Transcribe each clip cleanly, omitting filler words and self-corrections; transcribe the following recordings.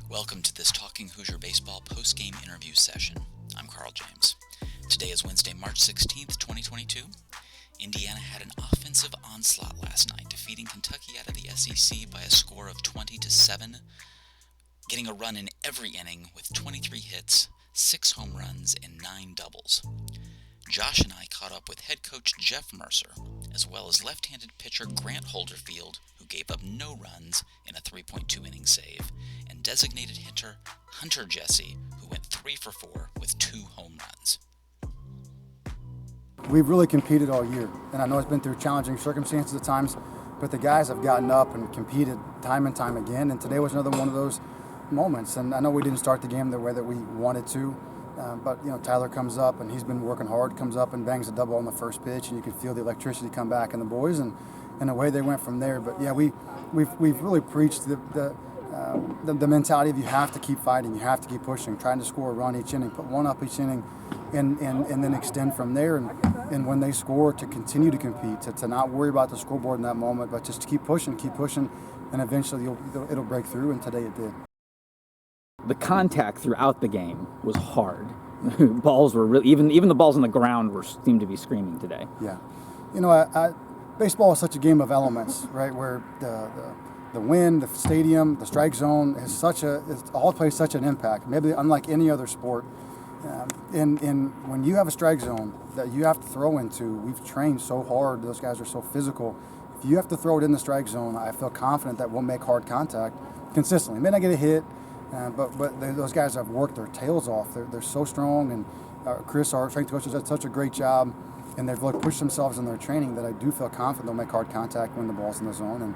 Welcome to this Talking Hoosier Baseball post-game interview session. I'm Carl James. Today is Wednesday, March 16th, 2022. Indiana had an offensive onslaught last night, defeating Kentucky out of the SEC by a score of 20-7, getting a run in every inning with 23 hits, 6 home runs, and 9 doubles. Josh and I caught up with head coach Jeff Mercer, as well as left-handed pitcher Grant Holderfield, who gave up no runs in a 3.2 inning save, and designated hitter Hunter Jessee, who went 3 for 4 with 2 home runs. We've really competed all year, and I know it's been through challenging circumstances at times, but the guys have gotten up and competed time and time again, and today was another one of those moments. And I know we didn't start the game the way that we wanted to, but Tyler comes up and he's been working hard, comes up and bangs a double on the first pitch, and you can feel the electricity come back in the boys, and away they went from there. But yeah, we've really preached the mentality of you have to keep fighting, you have to keep pushing, trying to score a run each inning, put one up each inning, and then extend from there. And when they score, to continue to compete, to not worry about the scoreboard in that moment, but just to keep pushing, and eventually it'll break through. And today it did. The contact throughout the game was hard. Balls were really, even the balls on the ground seemed to be screaming today. Yeah, baseball is such a game of elements, right? Where the wind, the stadium, the strike zone it all plays such an impact. Maybe unlike any other sport. And when you have a strike zone that you have to throw into, we've trained so hard. Those guys are so physical. If you have to throw it in the strike zone, I feel confident that we'll make hard contact consistently. May not get a hit. But those guys have worked their tails off. They're so strong, and Chris, our strength coach, has done such a great job, and they've really pushed themselves in their training that I do feel confident they'll make hard contact when the ball's in the zone. And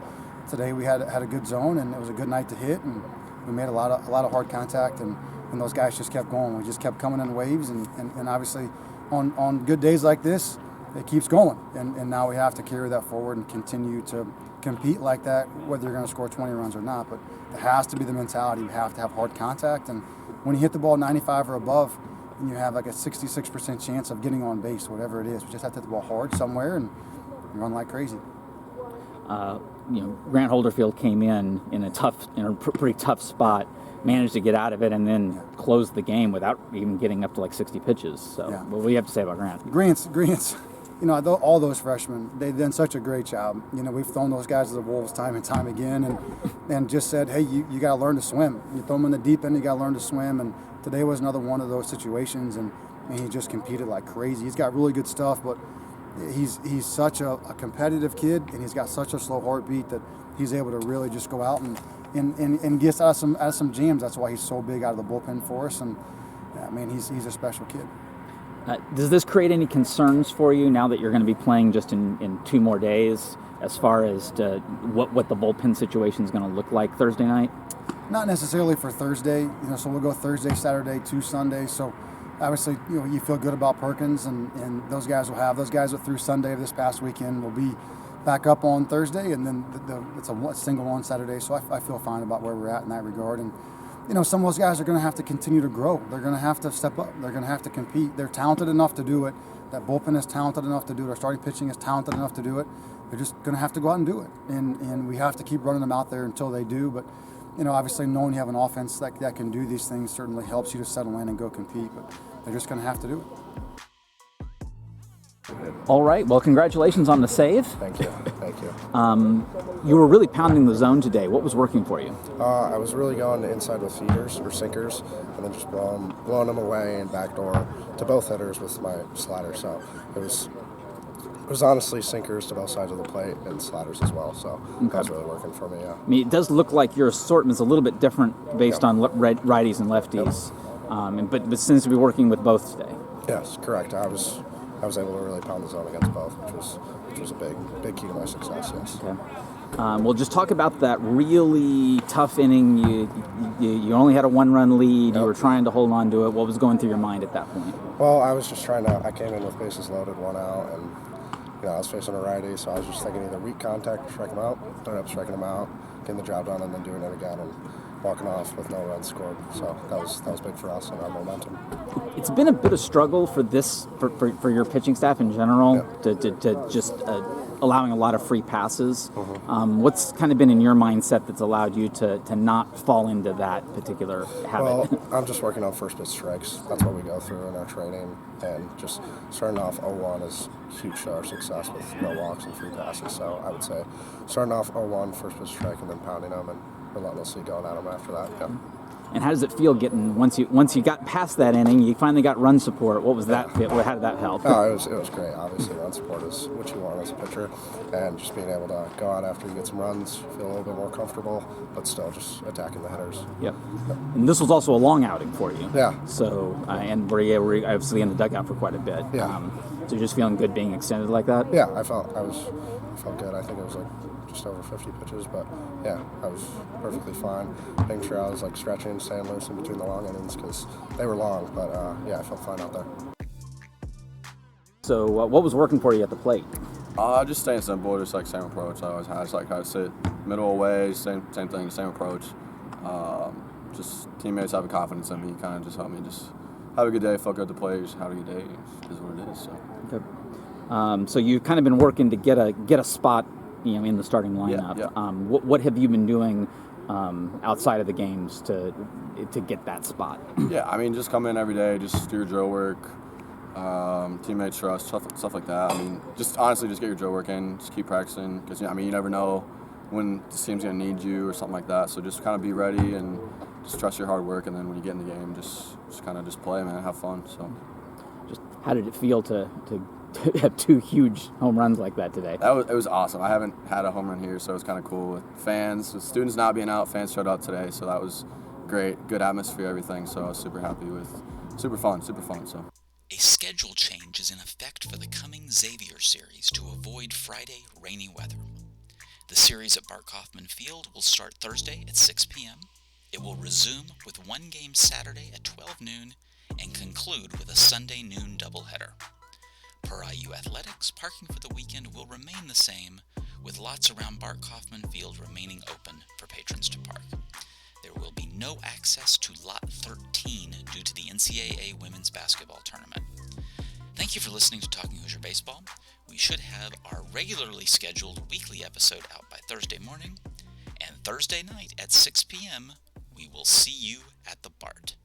today we had a good zone, and it was a good night to hit, and we made a lot of hard contact, and those guys just kept going. We just kept coming in waves, and obviously on good days like this, it keeps going, and now we have to carry that forward and continue to compete like that, whether you're going to score 20 runs or not. But it has to be the mentality. You have to have hard contact, and when you hit the ball 95 or above, and you have like a 66% chance of getting on base, whatever it is, we just have to hit the ball hard somewhere and run like crazy. Grant Holderfield came in a pretty tough spot, managed to get out of it, and then closed the game without even getting up to like 60 pitches. So, what do you have to say about Grant? Grant's. All those freshmen, they've done such a great job. We've thrown those guys to the wolves time and time again, and just said, hey, you got to learn to swim. You throw them in the deep end, you got to learn to swim. And today was another one of those situations, and he just competed like crazy. He's got really good stuff, but he's such a competitive kid, and he's got such a slow heartbeat that he's able to really just go out and get out of some jams. That's why he's so big out of the bullpen for us. And he's a special kid. Does this create any concerns for you now that you're going to be playing just in 2 more days, as far as to what the bullpen situation is going to look like Thursday night? Not necessarily for Thursday. So we'll go Thursday, Saturday, 2 Sundays. So obviously, you feel good about Perkins, and those guys that through Sunday of this past weekend will be back up on Thursday, and then it's a single on Saturday. So I feel fine about where we're at in that regard. And some of those guys are going to have to continue to grow. They're going to have to step up. They're going to have to compete. They're talented enough to do it. That bullpen is talented enough to do it. Our starting pitching is talented enough to do it. They're just going to have to go out and do it. And we have to keep running them out there until they do. But, obviously knowing you have an offense that can do these things certainly helps you to settle in and go compete. But they're just going to have to do it. All right. Well, congratulations on the save. Thank you. You were really pounding the zone today. What was working for you? I was really going inside with feeders or sinkers, and then just blowing them away and backdoor to both hitters with my slider. So it was honestly sinkers to both sides of the plate and sliders as well. So that was really working for me. Yeah. It does look like your assortment's a little bit different based on righties and lefties, but seems to be working with both today. Yes, correct. I was able to really pound the zone against both, which was a big key to my success. Yes. Okay. Well, just talk about that really tough inning. You only had a 1-run lead. Yep. You were trying to hold on to it. What was going through your mind at that point? Well, I was just I came in with bases loaded, 1 out, and I was facing a righty, so I was just thinking either weak contact, strike him out, third up, striking him out, getting the job done, and then doing it again. And walking off with no runs scored. So that was big for us and our momentum. It's been a bit of struggle for this for your pitching staff in general to just allowing a lot of free passes. What's kind of been in your mindset that's allowed you to not fall into that particular habit? Well, I'm just working on first pitch strikes. That's what we go through in our training, and just starting off 0-1 is huge to our success with no walks and free passes. So I would say starting off 0-1, first pitch strike, and then pounding them and relentlessly going at them after that. Yeah. And how does it feel getting once you got past that inning, you finally got run support? What was that feel? How did that help? Oh, it was great. Obviously, run support is what you want as a pitcher, and just being able to go out after you get some runs, feel a little bit more comfortable, but still just attacking the hitters. Yep. And this was also a long outing for you. Yeah. So and we're obviously in the dugout for quite a bit. Yeah. So you're just feeling good being extended like that? Yeah, I felt good. I think it was like just over 50 pitches, but yeah, I was perfectly fine. Making sure I was like stretching, staying loose in between the long innings because they were long, but yeah, I felt fine out there. So what was working for you at the plate? Just staying simple, just like same approach I always had. Just like how I sit, middle away, same thing, same approach. Just teammates having confidence in me kind of just helped me just have a good day, feel good at the plate, just have a good day is what it is. So. Okay. So you've kind of been working to get a spot, in the starting lineup. Yeah. What have you been doing outside of the games to get that spot? Yeah, I mean, just come in every day, just do your drill work, teammate trust, stuff like that. I mean, just honestly, just get your drill work in, just keep practicing, because you never know when this team's gonna need you or something like that. So just kind of be ready and just trust your hard work, and then when you get in the game, just kind of just play, man, have fun. So, just how did it feel to have two huge home runs like that today? It was awesome. I haven't had a home run here, so it was kind of cool with fans, with students not being out. Fans showed up today, so that was great. Good atmosphere, everything. So I was super happy with. Super fun. So. A schedule change is in effect for the coming Xavier series to avoid Friday rainy weather. The series at Bart Kaufman Field will start Thursday at 6 p.m. It will resume with one game Saturday at 12 noon and conclude with a Sunday noon doubleheader. Per IU Athletics, parking for the weekend will remain the same, with lots around Bart Kaufman Field remaining open for patrons to park. There will be no access to Lot 13 due to the NCAA Women's Basketball Tournament. Thank you for listening to Talking Hoosier Baseball. We should have our regularly scheduled weekly episode out by Thursday morning, and Thursday night at 6 p.m., we will see you at the Bart.